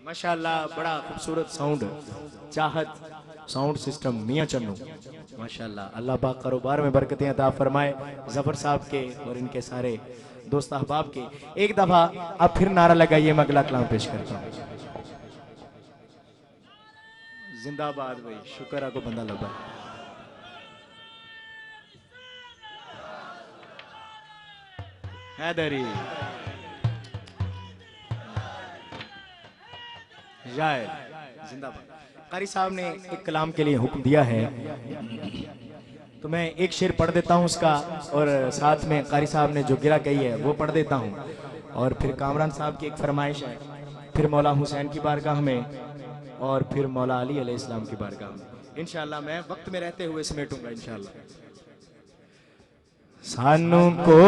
माशाल्लाह बड़ा खूबसूरत साउंड चाहत साउंड सिस्टम मियाँ चन्नू माशाल्लाह। अल्लाह पाक कारोबार में बरकतें अता फरमाए जफर साहब के और इनके सारे दोस्त अहबाब के। एक दफा अब फिर नारा लगाइए, मैं अगला कलाम पेश करता हूँ। जिंदाबाद भाई, शुक्र है को बंदा लबा। हैदरी जिंदाबाद। कारी साहब ने एक कलाम के लिए हुक्म दिया है तो मैं एक शेर पढ़ देता हूँ उसका, और साथ में कारी साहब ने जो गिरा कही है वो पढ़ देता हूँ, और फिर कामरान साहब की एक फरमाइश है, फिर मौला हुसैन की बारगाह में, और फिर मौला अली अलैहिस्सलाम की बारगाह में। इंशाअल्लाह मैं वक्त में रहते हुए समेटूंगा इंशाअल्लाह। सानू को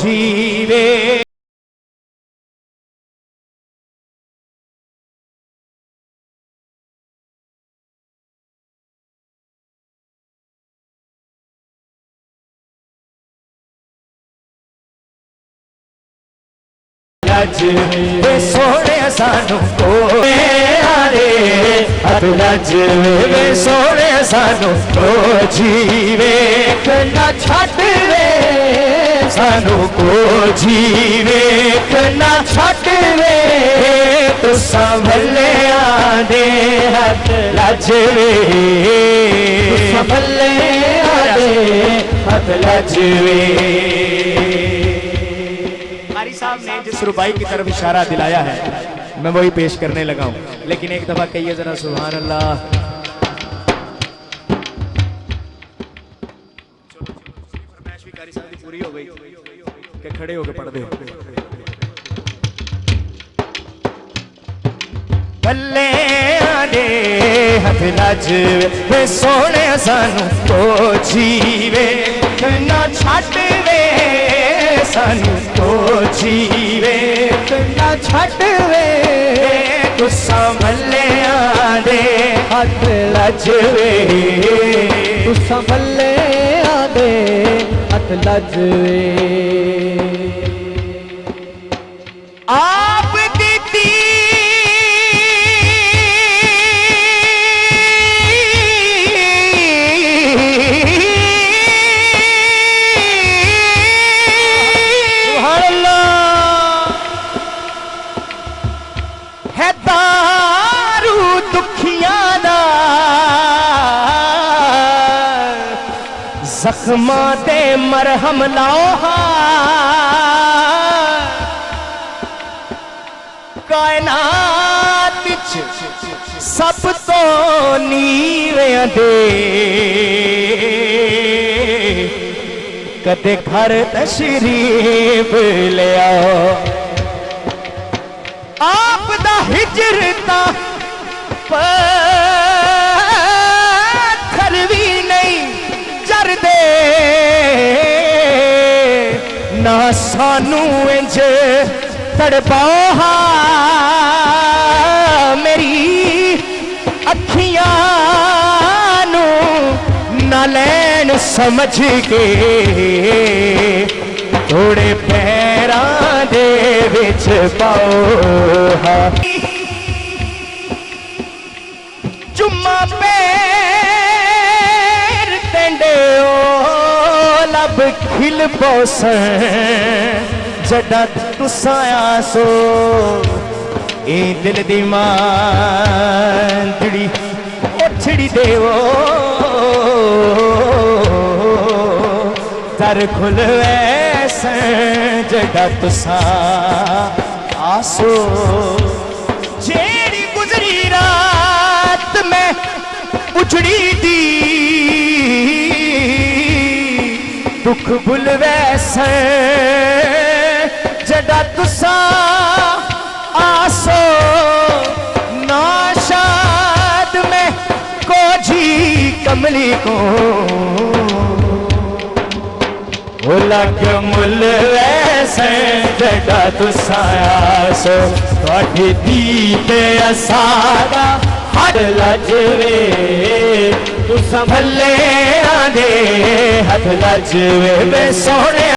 जीवे सोने सानू को सोने सानू को जीवे ना छट रे, सानू को जीवे ना छट रे, तो संभले आदे हाथ लजवे, संभले आदे हाथ लजवे। साहब ने जिस रुबाई की तरफ इशारा दिलाया है मैं वही पेश करने लगा हूं, लेकिन एक दफा कहिए जरा सुभान अल्लाह। फरमाइश भी कारी साहब की पूरी हो गई कि खड़े होकर पढ़ दे। बल्ले आने हथ लजवे सोने सानू तो जीवे ना छट वे, सानू तो जीवे ना छट वे, तू संभले आदे हाथ लजवे, तू संभले आदे हाथ लजवे। आप दीदी जख्मा दे मरहम लाओ कायनात सब तो नीवे दे, कदे घर तशरीफ ले आओ। आप दा हिजरता पत्थर भी नहीं दे ना सानू इंज तड़पाओ, मेरी अखियां नू ना लैन समझ के, थोड़े पैरां दे विच पाओ। चुम्मा पे लब खिल पोसन जड़ा तुसा आसो, ए दिल दी मांदड़ी उछड़ी देवो, दर खुल वैसे जड़ा तुसा आसो। जेड़ी गुजरी रात में उछड़ी दी दुख भुल वैसे जड़ा तुसा आसो, नाशाद में को जी कमली को लग मुल वैसे जड़ा तुसा आसो, थोड़ी दीते असादा हर लजवे, तू संभले आदे हाथ लजवे सोने।